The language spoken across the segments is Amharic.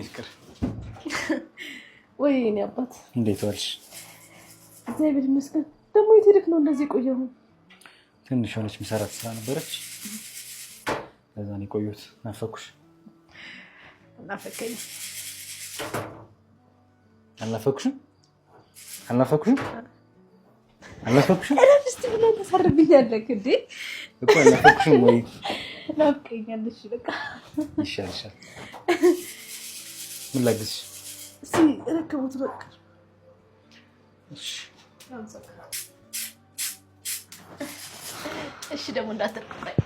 ፍቅር ወይ እኔ አባት እንዴት ዋልሽ? እግዚአብሔር ይመስገን። ደግሞ የት ሄደክ ነው እንደዚህ ቆየሁ? ትንሽ ሆነች መሰራት ስራ ነበረች ለዛ ነው የቆየሁት። ናፈኩሽ? ናፈከኝ። አልናፈኩሽም? አልናፈኩሽም? እረፍት ብለህ ተሰርብኛለህ እንዴ? እኮ አልናፈኩሽም ወይ? ናፍቀኛለሽ በቃ። ይሻልሻል። ምን ላግዝሽ? እስኪ ረከቡት በቃ። እሺ ደግሞ እንዳትርቅኝ።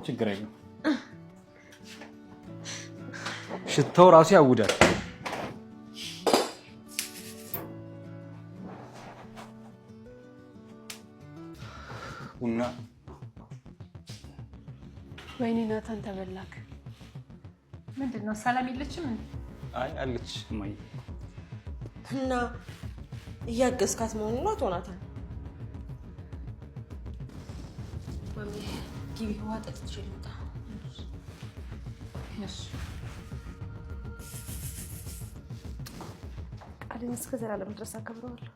ችግር የለም። ሽታው ራሱ ያውዳል። ቡና ወይኔ ናታን ተበላክ። ምንድን ነው ሰላም የለችም? አይ አለች ማይ እና እያገዝካት መሆኑ ነው አቶ ናታን? ማሚ ግቢ ውሃ ጠጥቼ ልምጣ። ቃልን እስከ ዘላለም ድረስ አከብረዋለሁ።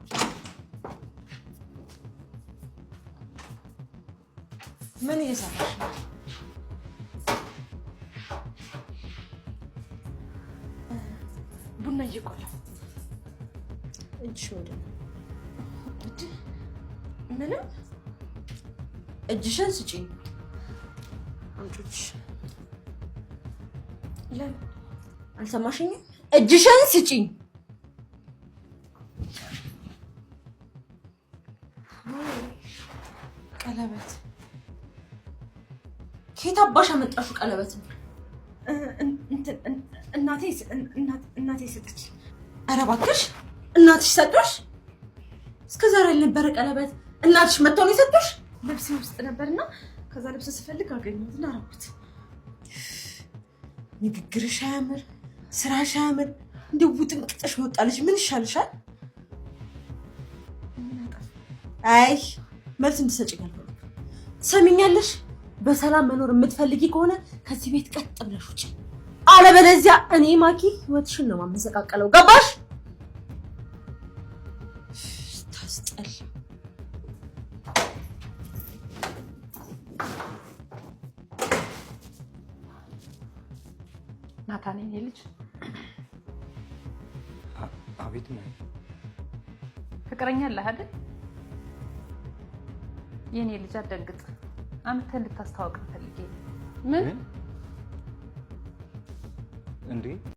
ምን እየሰራሽ ነው? ቡና እየቆላሁ። እጅሽ ምንድን ነው? ምንም። እጅሽን ስጪኝ። አምጪ። ለምን አልሰማሽኝም? እጅሽን ስጪኝ። ቀለበት ከየት አባሽ አመጣሽው? ቀለበት እናቴ ሰጠች። ኧረ እባክሽ እናትሽ ሰጡሽ? እስከ ዛሬ ያልነበረ ቀለበት እናትሽ መጥተው ነው የሰጡሽ? ልብሴ ውስጥ ነበርና ከዛ ልብስ ስፈልግ አገኘሁትና አደረኩት። ንግግርሽ አያምር፣ ስራሽ አያምር። እንደው ውጥንቅጥሽ ወጣልሽ። ምን ይሻልሻል? አይ መልስ እንድትሰጪኝ አልፈልግም። ትሰሚኛለሽ? በሰላም መኖር የምትፈልጊ ከሆነ ከዚህ ቤት ቀጥ ብለሽ ውጪ። አለበለዚያ እኔ ማኪ ህይወትሽን ነው ማመሰቃቀለው። ገባሽ? ታስጠላ። ናታን የኔ ልጅ። አቤት ነው። ፍቅረኛ አለህ አይደል? የኔ ልጅ አትደንግጥ። አምተህ እንድታስተዋውቅ ፈልጌ። ምን እንዴ?